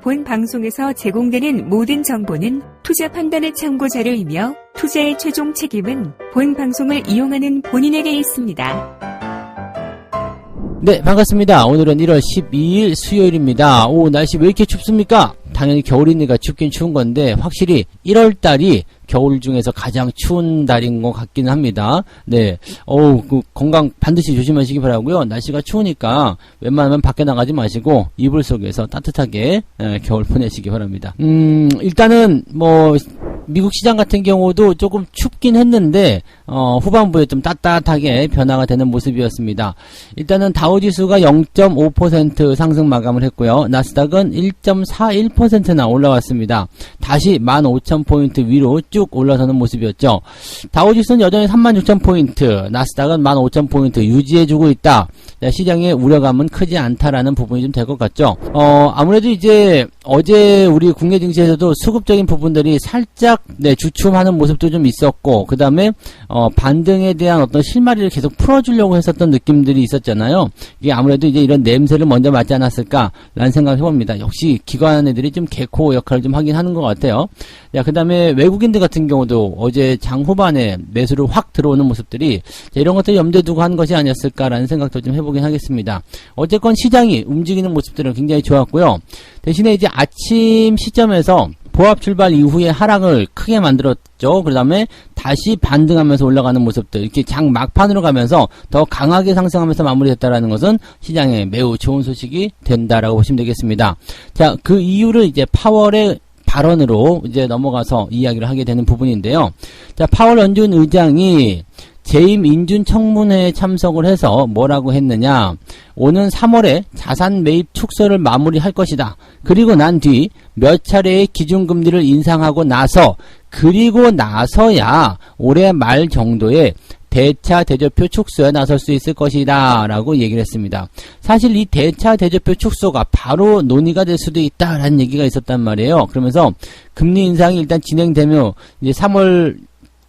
본 방송에서 제공되는 모든 정보는 투자 판단의 참고 자료이며 투자의 최종 책임은 본 방송을 이용하는 본인에게 있습니다. 네, 반갑습니다. 오늘은 1월 12일 수요일입니다. 오, 날씨 왜 이렇게 춥습니까? 당연히 겨울이니까 춥긴 추운 건데 확실히 1월달이 겨울 중에서 가장 추운 달인 것 같기는 합니다. 네, 건강 반드시 조심하시기 바라고요. 날씨가 추우니까 웬만하면 밖에 나가지 마시고 이불 속에서 따뜻하게 겨울 보내시기 바랍니다. 일단은 미국 시장 같은 경우도 조금 춥긴 했는데 후반부에 좀 따뜻하게 변화가 되는 모습이었습니다. 일단은 다우지수가 0.5% 상승 마감을 했고요. 나스닥은 1.41%나 올라왔습니다. 다시 15,000포인트 위로 쭉 올라서는 모습이었죠. 다우지수는 여전히 36,000포인트, 나스닥은 15,000포인트 유지해주고 있다. 시장의 우려감은 크지 않다라는 부분이 좀 될 것 같죠. 아무래도 이제 어제 우리 국내 증시에서도 수급적인 부분들이 살짝 주춤하는 모습도 좀 있었고, 그 다음에 반등에 대한 어떤 실마리를 계속 풀어주려고 했었던 느낌들이 있었잖아요. 이게 아무래도 이제 이런 냄새를 먼저 맡지 않았을까라는 생각을 해봅니다. 역시 기관 애들이 좀 개코 역할을 좀 하긴 하는 것 같아요. 그 다음에 외국인들 같은 경우도 어제 장 후반에 매수를 확 들어오는 모습들이 이런 것들 염두에 두고 한 것이 아니었을까라는 생각도 좀 해보긴 하겠습니다. 어쨌건 시장이 움직이는 모습들은 굉장히 좋았고요. 대신에 이제 아침 시점에서 보합 출발 이후에 하락을 크게 만들었죠. 그 다음에 다시 반등하면서 올라가는 모습들, 이렇게 장 막판으로 가면서 더 강하게 상승하면서 마무리됐다라는 것은 시장에 매우 좋은 소식이 된다라고 보시면 되겠습니다. 자, 그 이유를 이제 파월의 발언으로 이제 넘어가서 이야기를 하게 되는 부분인데요. 자, 파월 연준 의장이 재임 인준 청문회에 참석을 해서 뭐라고 했느냐. 오는 3월에 자산 매입 축소를 마무리할 것이다. 그리고 난 뒤 몇 차례의 기준금리를 인상하고 그리고 나서야 올해 말 정도에 대차 대조표 축소에 나설 수 있을 것이다 라고 얘기를 했습니다. 사실 이 대차 대조표 축소가 바로 논의가 될 수도 있다라는 얘기가 있었단 말이에요. 그러면서 금리 인상이 일단 진행되면 이제 3월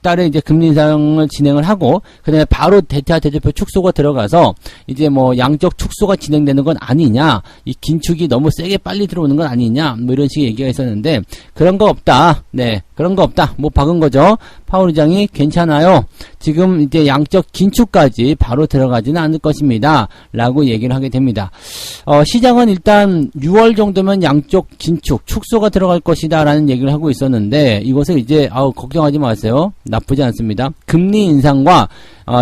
달에 이제 금리 인상을 진행을 하고, 그 다음에 바로 대차 대조표 축소가 들어가서 이제 양적 축소가 진행되는 건 아니냐, 이 긴축이 너무 세게 빨리 들어오는 건 아니냐, 이런 식의 얘기가 있었는데, 그런 거 없다. 네, 그런 거 없다. 박은 거죠. 파월 의장이 괜찮아요. 지금 이제 양적 긴축까지 바로 들어가지는 않을 것입니다. 라고 얘기를 하게 됩니다. 시장은 일단 6월 정도면 양적 긴축, 축소가 들어갈 것이다 라는 얘기를 하고 있었는데, 이것을 이제 걱정하지 마세요. 나쁘지 않습니다. 금리 인상과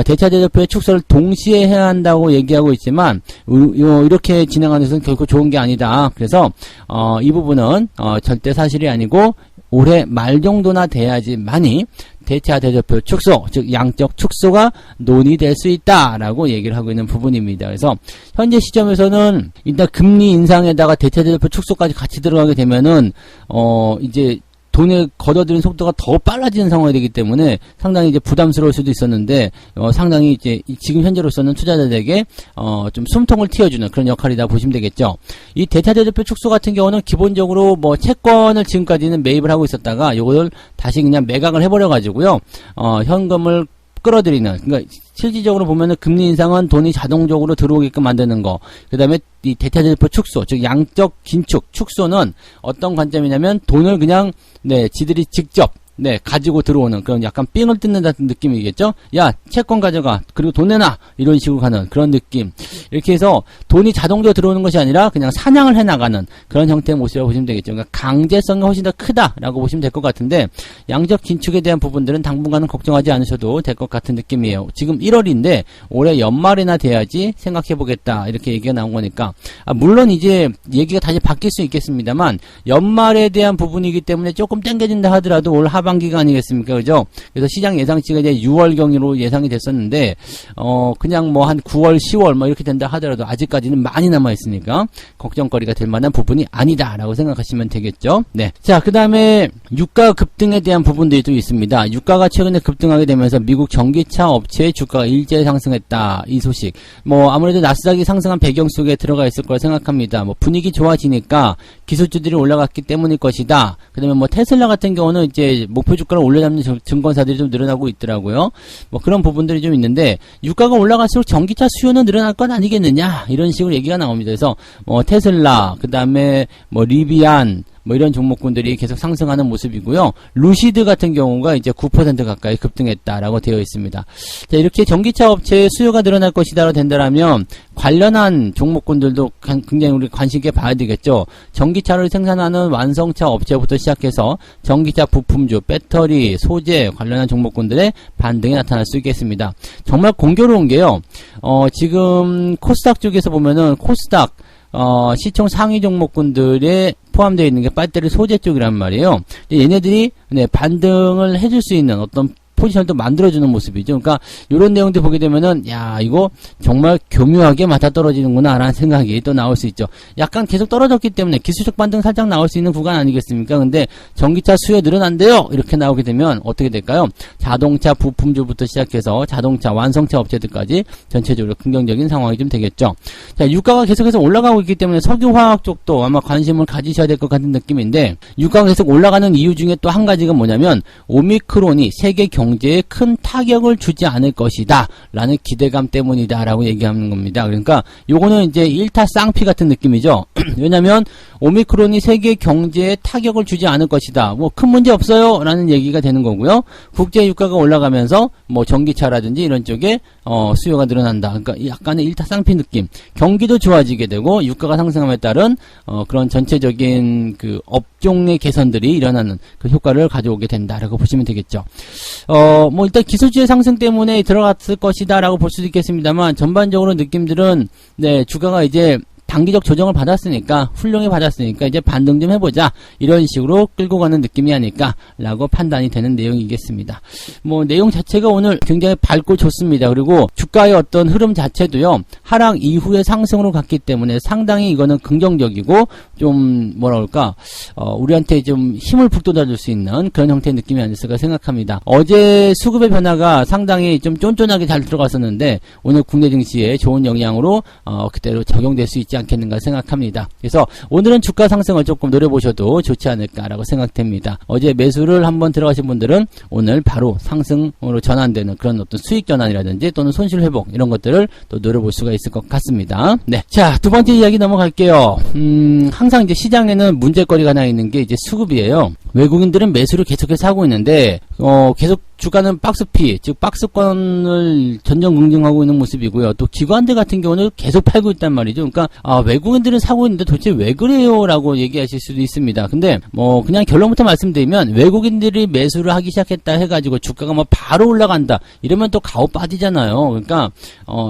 대차 대조표의 축소를 동시에 해야 한다고 얘기하고 있지만 이렇게 진행하는 것은 결코 좋은 게 아니다. 그래서 이 부분은 절대 사실이 아니고 올해 말 정도나 돼야지만이 대차 대조표 축소, 즉 양적 축소가 논의될 수 있다라고 얘기를 하고 있는 부분입니다. 그래서 현재 시점에서는 일단 금리 인상에다가 대차 대조표 축소까지 같이 들어가게 되면은 이제 돈을 걷어들이는 속도가 더 빨라지는 상황이 되기 때문에 상당히 이제 부담스러울 수도 있었는데, 상당히 이제 지금 현재로서는 투자자들에게 좀 숨통을 틔워주는 그런 역할이다 보시면 되겠죠. 이 대차 대조표 축소 같은 경우는 기본적으로 채권을 지금까지는 매입을 하고 있었다가 요걸 다시 그냥 매각을 해버려 가지고요, 현금을 끌어들이는, 그러니까 실질적으로 보면은 금리 인상은 돈이 자동적으로 들어오게끔 만드는 거. 그 다음에 이 대차 대조표 축소, 즉 양적 긴축, 축소는 어떤 관점이냐면 돈을 그냥 지들이 직접 가지고 들어오는 그런 약간 삥을 뜯는다는 느낌이겠죠? 야, 채권 가져가. 그리고 돈 내놔. 이런 식으로 가는 그런 느낌. 이렇게 해서 돈이 자동적으로 들어오는 것이 아니라 그냥 사냥을 해나가는 그런 형태의 모습이라고 보시면 되겠죠. 그러니까 강제성이 훨씬 더 크다라고 보시면 될 것 같은데, 양적 긴축에 대한 부분들은 당분간은 걱정하지 않으셔도 될 것 같은 느낌이에요. 지금 1월인데 올해 연말이나 돼야지 생각해보겠다. 이렇게 얘기가 나온 거니까. 물론 이제 얘기가 다시 바뀔 수 있겠습니다만, 연말에 대한 부분이기 때문에 조금 땡겨진다 하더라도 올 하반기가 아니겠습니까? 그죠? 그래서 시장 예상치가 이제 6월경으로 예상이 됐었는데, 그냥 한 9월, 10월 이렇게 된다 하더라도 아직까지는 많이 남아있으니까 걱정거리가 될 만한 부분이 아니다라고 생각하시면 되겠죠? 네. 자, 그 다음에 유가 급등에 대한 부분들이 또 있습니다. 유가가 최근에 급등하게 되면서 미국 전기차 업체의 주가가 일제히 상승했다. 이 소식. 아무래도 나스닥이 상승한 배경 속에 들어가 있을 거라 생각합니다. 분위기 좋아지니까 기술주들이 올라갔기 때문일 것이다. 그 다음에 테슬라 같은 경우는 이제 목표 주가를 올려잡는 증권사들이 좀 늘어나고 있더라고요. 뭐 그런 부분들이 좀 있는데 유가가 올라갈수록 전기차 수요는 늘어날 건 아니겠느냐 이런 식으로 얘기가 나옵니다. 그래서 뭐 테슬라, 그 다음에 뭐 리비안 뭐 이런 종목군들이 계속 상승하는 모습이고요. 루시드 같은 경우가 이제 9% 가까이 급등했다라고 되어 있습니다. 자, 이렇게 전기차 업체의 수요가 늘어날 것이다라고 된다라면 관련한 종목군들도 굉장히 우리 관심 있게 봐야 되겠죠. 전기차를 생산하는 완성차 업체부터 시작해서 전기차 부품주, 배터리, 소재 관련한 종목군들의 반등이 나타날 수 있겠습니다. 정말 공교로운 게요. 지금 코스닥 쪽에서 보면은 코스닥 시총 상위 종목군들에 포함되어 있는 게 배터리 소재 쪽이란 말이에요. 얘네들이 반등을 해줄 수 있는 어떤 포지션도 만들어주는 모습이죠. 그러니까 이런 내용들 보게 되면은 야 이거 정말 교묘하게 맞아떨어지는구나 라는 생각이 또 나올 수 있죠. 약간 계속 떨어졌기 때문에 기술적 반등 살짝 나올 수 있는 구간 아니겠습니까? 근데 전기차 수요 늘어난대요 이렇게 나오게 되면 어떻게 될까요? 자동차 부품주부터 시작해서 자동차 완성차 업체들까지 전체적으로 긍정적인 상황이 좀 되겠죠. 자, 유가가 계속해서 올라가고 있기 때문에 석유화학 쪽도 아마 관심을 가지셔야 될 것 같은 느낌인데 유가가 계속 올라가는 이유 중에 또 한 가지가 뭐냐면 오미크론이 세계 경제에 큰 타격을 주지 않을 것이다 라는 기대감 때문이다 라고 얘기하는 겁니다. 그러니까 요거는 이제 일타 쌍피 같은 느낌이죠. 왜냐면 오미크론이 세계 경제에 타격을 주지 않을 것이다. 뭐 큰 문제 없어요 라는 얘기가 되는 거고요. 국제 유가가 올라가면서 뭐 전기차라든지 이런 쪽에 수요가 늘어난다. 그러니까 약간의 일타 쌍피 느낌. 경기도 좋아지게 되고 유가가 상승함에 따른 그런 전체적인 그 업종의 개선들이 일어나는 그 효과를 가져오게 된다라고 보시면 되겠죠. 뭐 일단 기술주의 상승 때문에 들어갔을 것이다라고 볼 수도 있겠습니다만 전반적으로 느낌들은 네, 주가가 이제 단기적 조정을 받았으니까 훌륭히 받았으니까 이제 반등 좀 해보자 이런 식으로 끌고 가는 느낌이 아닐까라고 판단이 되는 내용이겠습니다. 뭐 내용 자체가 오늘 굉장히 밝고 좋습니다. 그리고 주가의 어떤 흐름 자체도요 하락 이후에 상승으로 갔기 때문에 상당히 이거는 긍정적이고 좀 뭐라 그럴까 우리한테 좀 힘을 북돋아줄 수 있는 그런 형태의 느낌이 아니었을까 생각합니다. 어제 수급의 변화가 상당히 좀 쫀쫀하게 잘 들어갔었는데 오늘 국내 증시에 좋은 영향으로 그대로 적용될 수 있지 않겠는가 생각합니다. 그래서 오늘은 주가 상승을 조금 노려보셔도 좋지 않을까라고 생각됩니다. 어제 매수를 한번 들어가신 분들은 오늘 바로 상승으로 전환되는 그런 어떤 수익 전환이라든지 또는 손실 회복 이런 것들을 또 노려볼 수가 있을 것 같습니다. 네, 자, 두 번째 이야기 넘어갈게요. 항상 이제 시장에는 문제거리가 하나 있는 게 이제 수급이에요. 외국인들은 매수를 계속해서 하고 있는데 계속 주가는 박스피, 즉 박스권을 전전긍긍하고 있는 모습이고요. 또 기관들 같은 경우는 계속 팔고 있단 말이죠. 그러니까 외국인들은 사고 있는데 도대체 왜 그래요? 라고 얘기하실 수도 있습니다. 근데 뭐 그냥 결론부터 말씀드리면 외국인들이 매수를 하기 시작했다 해가지고 주가가 뭐 바로 올라간다 이러면 또 가오 빠지잖아요. 그러니까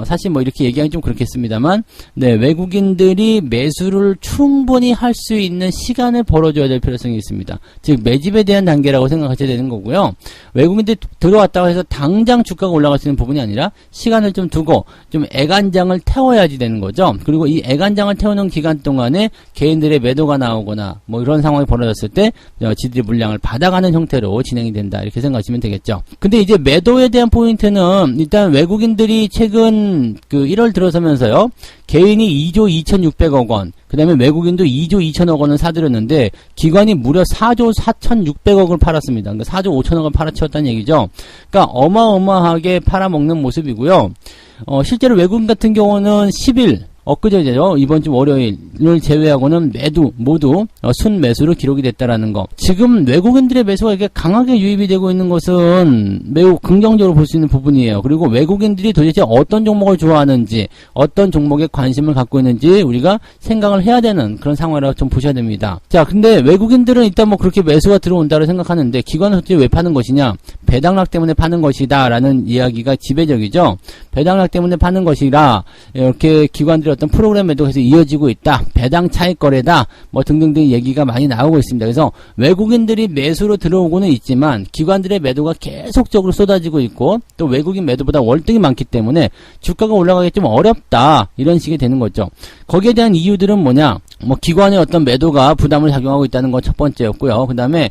사실 뭐 이렇게 얘기하기 좀 그렇겠습니다만 네, 외국인들이 매수를 충분히 할 수 있는 시간을 벌어줘야 될 필요성이 있습니다. 즉 매집에 대한 단계라고 생각하셔야 되는 거고요. 외국인들이 들어왔다고 해서 당장 주가가 올라갈 수 있는 부분이 아니라 시간을 좀 두고 좀 애간장을 태워야지 되는 거죠. 그리고 이 애간장을 태우는 기간 동안에 개인들의 매도가 나오거나 뭐 이런 상황이 벌어졌을 때 지들이 물량을 받아가는 형태로 진행이 된다 이렇게 생각하시면 되겠죠. 근데 이제 매도에 대한 포인트는 일단 외국인들이 최근 그 1월 들어서면서요 개인이 2조 2,600억 원 그 다음에 외국인도 2조 2천억 원을 사들였는데 기관이 무려 4조 4,600억을 팔았습니다. 그러니까 4조 5천억을 팔아치웠다는 얘기죠. 그러니까 어마어마하게 팔아먹는 모습이고요. 실제로 외국인 같은 경우는 10일 엊그제죠. 이번 주 월요일을 제외하고는 모두 순매수로 기록이 됐다라는 거. 지금 외국인들의 매수가 이렇게 강하게 유입이 되고 있는 것은 매우 긍정적으로 볼 수 있는 부분이에요. 그리고 외국인들이 도대체 어떤 종목을 좋아하는지, 어떤 종목에 관심을 갖고 있는지 우리가 생각을 해야 되는 그런 상황이라고 좀 보셔야 됩니다. 자, 근데 외국인들은 일단 뭐 그렇게 매수가 들어온다고 생각하는데 기관은 도대체 왜 파는 것이냐? 배당락 때문에 파는 것이다 라는 이야기가 지배적이죠. 배당락 때문에 파는 것이라 이렇게 기관들이 어떤 프로그램 매도가 계속 이어지고 있다. 배당 차익 거래다. 뭐 등등등 얘기가 많이 나오고 있습니다. 그래서 외국인들이 매수로 들어오고는 있지만 기관들의 매도가 계속적으로 쏟아지고 있고 또 외국인 매도보다 월등히 많기 때문에 주가가 올라가기 좀 어렵다. 이런 식이 되는 거죠. 거기에 대한 이유들은 뭐냐? 뭐 기관의 어떤 매도가 부담을 작용하고 있다는 건 첫 번째였고요. 그 다음에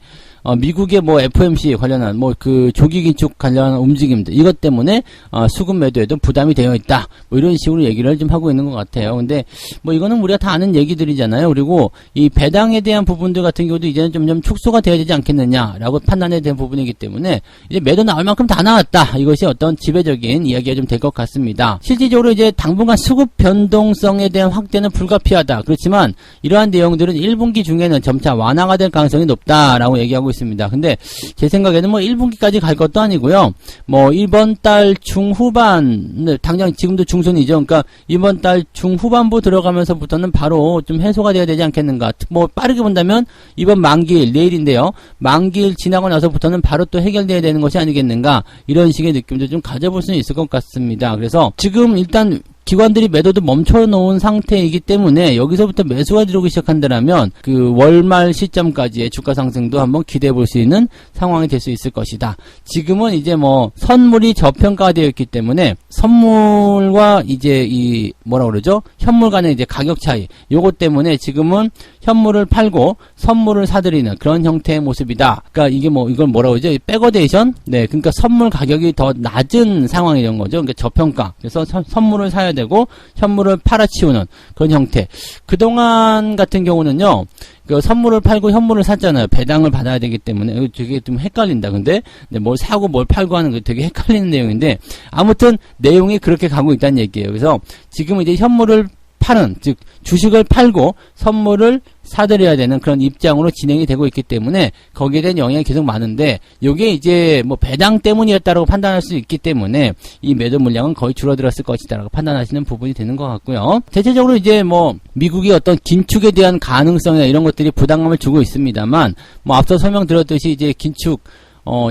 미국의 뭐 FOMC 관련한 뭐 그 조기 긴축 관련한 움직임들 이것 때문에 수급 매도에도 부담이 되어 있다. 뭐 이런 식으로 얘기를 좀 하고 있는 것 같아요. 근데 뭐 이거는 우리가 다 아는 얘기들이잖아요. 그리고 이 배당에 대한 부분들 같은 경우도 이제는 점점 축소가 되어야 되지 않겠느냐라고 판단에 대한 부분이기 때문에 이제 매도 나올 만큼 다 나왔다. 이것이 어떤 지배적인 이야기가 좀 될 것 같습니다. 실질적으로 이제 당분간 수급 변동성에 대한 확대는 불가피하다. 그렇지만 이러한 내용들은 1분기 중에는 점차 완화가 될 가능성이 높다라고 얘기하고 있습니다. 근데 제 생각에는 뭐 1분기까지 갈 것도 아니고요. 뭐 이번 달 중후반, 당장 지금도 중순이죠. 그러니까 이번 달 중후반부 들어가면서부터는 바로 좀 해소가 돼야 되지 않겠는가. 뭐 빠르게 본다면 이번 만기일 내일인데요. 만기일 지나고 나서부터는 바로 또 해결돼야 되는 것이 아니겠는가. 이런 식의 느낌도 좀 가져볼 수는 있을 것 같습니다. 그래서 지금 일단 기관들이 매도도 멈춰놓은 상태이기 때문에 여기서부터 매수가 들어오기 시작한다면 그 월말 시점까지의 주가 상승도 한번 기대해 볼 수 있는 상황이 될 수 있을 것이다. 지금은 이제 뭐 선물이 저평가가 되어 있기 때문에 선물과 이제 이 뭐라 그러죠? 현물 간의 이제 가격 차이 요것 때문에 지금은 현물을 팔고 선물을 사들이는 그런 형태의 모습이다. 그러니까 이게 뭐 이걸 뭐라 그러죠? 백어데이션? 네, 그러니까 선물 가격이 더 낮은 상황이런 거죠. 그러니까 저평가. 그래서 선물을 사야 되고 현물을 팔아치우는 그런 형태. 그동안 같은 경우는요. 그 선물을 팔고 현물을 샀잖아요. 배당을 받아야 되기 때문에 되게 좀 헷갈린다. 근데 뭘 사고 뭘 팔고 하는 게 되게 헷갈리는 내용인데 아무튼 내용이 그렇게 가고 있다는 얘기예요. 그래서 지금 이제 현물을 파는, 즉 주식을 팔고 선물을 사들여야 되는 그런 입장으로 진행이 되고 있기 때문에 거기에 대한 영향이 계속 많은데 이게 이제 뭐 배당 때문이었다라고 판단할 수 있기 때문에 이 매도 물량은 거의 줄어들었을 것이다라고 판단하시는 부분이 되는 것 같고요. 대체적으로 이제 뭐 미국이 어떤 긴축에 대한 가능성이나 이런 것들이 부담감을 주고 있습니다만 뭐 앞서 설명드렸듯이 이제 긴축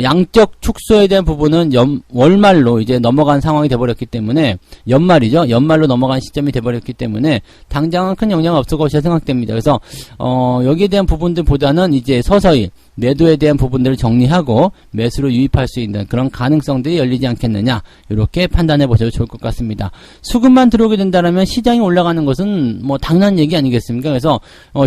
양적 축소에 대한 부분은 월말로 이제 넘어간 상황이 돼버렸기 때문에 연말이죠. 연말로 넘어간 시점이 돼버렸기 때문에 당장은 큰 영향은 없을 것이라 생각됩니다. 그래서 여기에 대한 부분들보다는 이제 서서히 매도에 대한 부분들을 정리하고 매수로 유입할 수 있는 그런 가능성들이 열리지 않겠느냐 이렇게 판단해 보셔도 좋을 것 같습니다. 수급만 들어오게 된다면 시장이 올라가는 것은 뭐 당연한 얘기 아니겠습니까? 그래서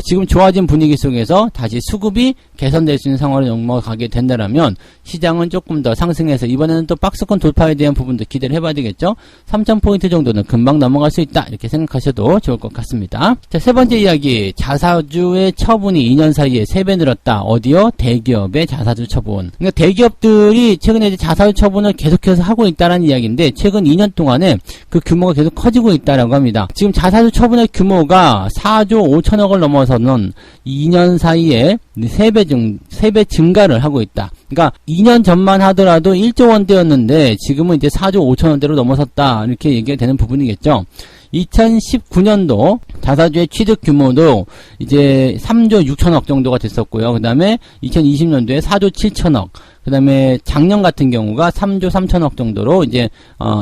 지금 좋아진 분위기 속에서 다시 수급이 개선될 수 있는 상황으로 넘어가게 된다면 시장은 조금 더 상승해서 이번에는 또 박스권 돌파에 대한 부분도 기대를 해봐야 되겠죠. 3,000포인트 정도는 금방 넘어갈 수 있다 이렇게 생각하셔도 좋을 것 같습니다. 자, 세 번째 이야기, 자사주의 처분이 2년 사이에 3배 늘었다. 어디요? 대기업의 자사주 처분. 그러니까 대기업들이 최근에 이제 자사주 처분을 계속해서 하고 있다는 이야기인데 최근 2년 동안에 그 규모가 계속 커지고 있다라고 합니다. 지금 자사주 처분의 규모가 4조 5천억을 넘어서는 2년 사이에 3배 증가를 하고 있다. 그러니까 2년 전만 하더라도 1조 원대였는데 지금은 이제 4조 5천 원대로 넘어섰다. 이렇게 얘기가 되는 부분이겠죠. 2019년도 자사주의 취득 규모도 이제 3조 6천억 정도가 됐었고요. 그 다음에 2020년도에 4조 7천억. 그 다음에 작년 같은 경우가 3조 3천억 정도로 이제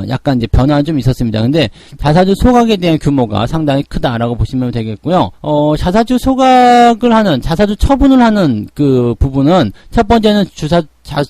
약간 이제 변화가 좀 있었습니다. 근데 자사주 소각에 대한 규모가 상당히 크다라고 보시면 되겠고요. 자사주 소각을 하는, 자사주 처분을 하는 그 부분은 첫 번째는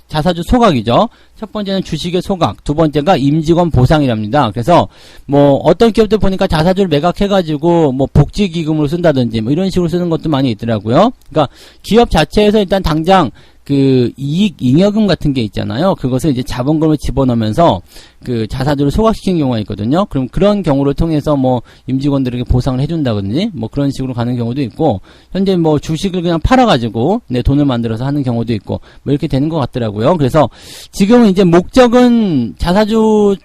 자사주 소각이죠. 첫 번째는 주식의 소각, 두 번째가 임직원 보상이랍니다. 그래서 뭐 어떤 기업들 보니까 자사주를 매각해가지고 뭐 복지기금으로 쓴다든지 뭐 이런 식으로 쓰는 것도 많이 있더라고요. 그러니까 기업 자체에서 일단 당장 그 이익 잉여금 같은 게 있잖아요. 그것을 이제 자본금을 집어넣으면서 그 자사주를 소각시키는 경우가 있거든요. 그럼 그런 경우를 통해서 뭐 임직원들에게 보상을 해준다든지 뭐 그런 식으로 가는 경우도 있고, 현재 뭐 주식을 그냥 팔아가지고 내 돈을 만들어서 하는 경우도 있고 뭐 이렇게 되는 것 같더라고요. 그래서 지금은 이제 목적은 자사주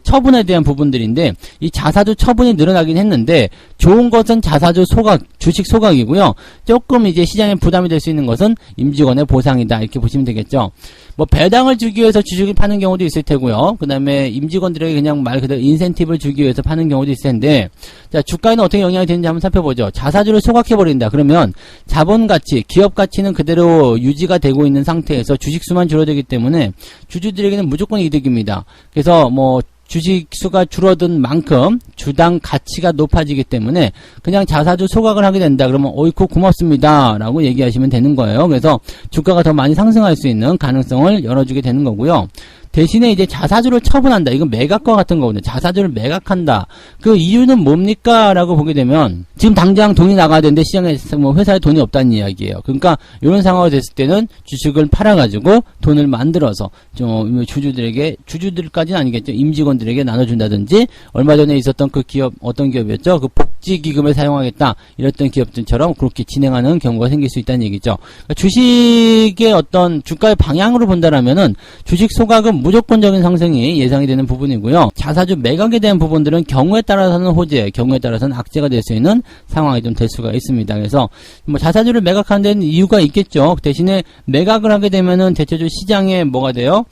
처분에 대한 부분들인데, 이 자사주 처분이 늘어나긴 했는데, 좋은 것은 자사주 소각, 주식 소각이고요. 조금 이제 시장에 부담이 될 수 있는 것은 임직원의 보상이다. 이렇게 보시면 되겠죠. 뭐, 배당을 주기 위해서 주식을 파는 경우도 있을 테고요. 그 다음에 임직원들에게 그냥 말 그대로 인센티브를 주기 위해서 파는 경우도 있을 텐데, 자, 주가에는 어떻게 영향이 되는지 한번 살펴보죠. 자사주를 소각해버린다. 그러면 자본 가치, 기업 가치는 그대로 유지가 되고 있는 상태에서 주식수만 줄어들기 때문에 주주들에게는 무조건 이득입니다. 그래서 뭐 주식 수가 줄어든 만큼 주당 가치가 높아지기 때문에 그냥 자사주 소각을 하게 된다. 그러면 어이쿠 고맙습니다 라고 얘기하시면 되는 거예요. 그래서 주가가 더 많이 상승할 수 있는 가능성을 열어주게 되는 거고요. 대신에 이제 자사주를 처분한다. 이건 매각과 같은 거거든요. 자사주를 매각한다. 그 이유는 뭡니까? 라고 보게 되면 지금 당장 돈이 나가야 되는데 시장에서 뭐 회사에 돈이 없다는 이야기예요. 그러니까 이런 상황이 됐을 때는 주식을 팔아가지고 돈을 만들어서 좀 주주들까지는 아니겠죠. 임직원들에게 나눠준다든지 얼마 전에 있었던 그 기업 어떤 기업이었죠? 그 복지기금을 사용하겠다 이랬던 기업들처럼 그렇게 진행하는 경우가 생길 수 있다는 얘기죠. 그러니까 주식의 어떤 주가의 방향으로 본다라면은 주식 소각은 무조건적인 상승이 예상이 되는 부분이고요. 자사주 매각에 대한 부분들은 경우에 따라서는 호재, 경우에 따라서는 악재가 될 수 있는 상황이 좀 될 수가 있습니다. 그래서 뭐 자사주를 매각하는 데는 이유가 있겠죠. 대신에 매각을 하게 되면은 대체적으로 시장에 뭐가 돼요?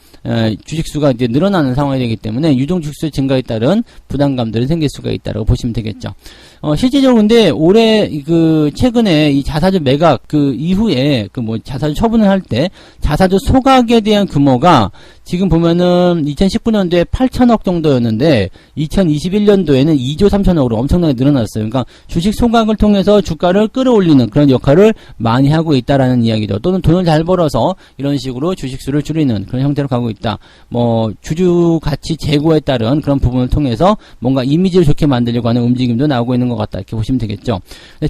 주식수가 이제 늘어나는 상황이 되기 때문에 유동 주식수 증가에 따른 부담감들이 생길 수가 있다고 보시면 되겠죠. 실제적으로 근데 올해 최근에 이 자사주 매각 이후에 자사주 처분을 할 때 자사주 소각에 대한 규모가 지금 보면은 2019년도에 8천억 정도였는데 2021년도에는 2조 3천억으로 엄청나게 늘어났어요. 그러니까 주식 소각을 통해서 주가를 끌어올리는 그런 역할을 많이 하고 있다라는 이야기죠. 또는 돈을 잘 벌어서 이런 식으로 주식수를 줄이는 그런 형태로 가고 있다. 주주 가치 제고에 따른 그런 부분을 통해서 뭔가 이미지를 좋게 만들려고 하는 움직임도 나오고 있는 것 같다. 이렇게 보시면 되겠죠.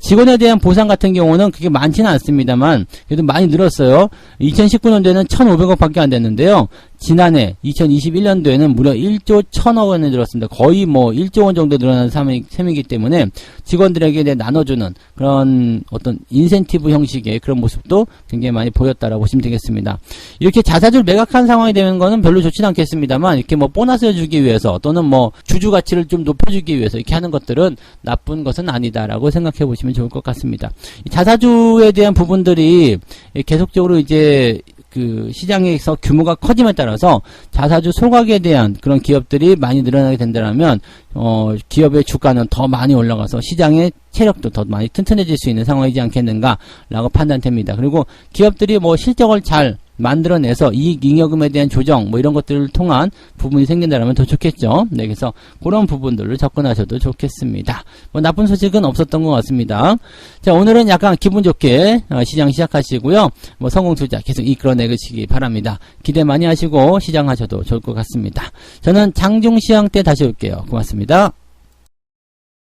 직원에 대한 보상 같은 경우는 그게 많지는 않습니다만 그래도 많이 늘었어요. 2019년도에는 1,500억 밖에 안 됐는데요. 지난해 2021년도에는 무려 1조 1,000억 원이 늘었습니다. 거의 1조 원 정도 늘어나는 셈이기 때문에 직원들에게 나눠주는 그런 어떤 인센티브 형식의 그런 모습도 굉장히 많이 보였다라고 보시면 되겠습니다. 이렇게 자사주를 매각한 상황이 되는 거는 별로 좋지는 않겠습니다만 이렇게 보너스를 주기 위해서 또는 주주 가치를 좀 높여주기 위해서 이렇게 하는 것들은 나쁜 것은 아니다라고 생각해 보시면 좋을 것 같습니다. 자사주에 대한 부분들이 계속적으로 이제 시장에서 규모가 커짐에 따라서 자사주 소각에 대한 그런 기업들이 많이 늘어나게 된다면 기업의 주가는 더 많이 올라가서 시장의 체력도 더 많이 튼튼해질 수 있는 상황이지 않겠는가라고 판단됩니다. 그리고 기업들이 실적을 잘 만들어내서 이익 잉여금에 대한 조정 이런 것들을 통한 부분이 생긴다면 더 좋겠죠. 네, 그래서 그런 부분들을 접근하셔도 좋겠습니다. 나쁜 소식은 없었던 것 같습니다. 자, 오늘은 약간 기분 좋게 시장 시작하시고요. 성공 투자 계속 이끌어내시기 바랍니다. 기대 많이 하시고 시장하셔도 좋을 것 같습니다. 저는 장중 시황 때 다시 올게요. 고맙습니다.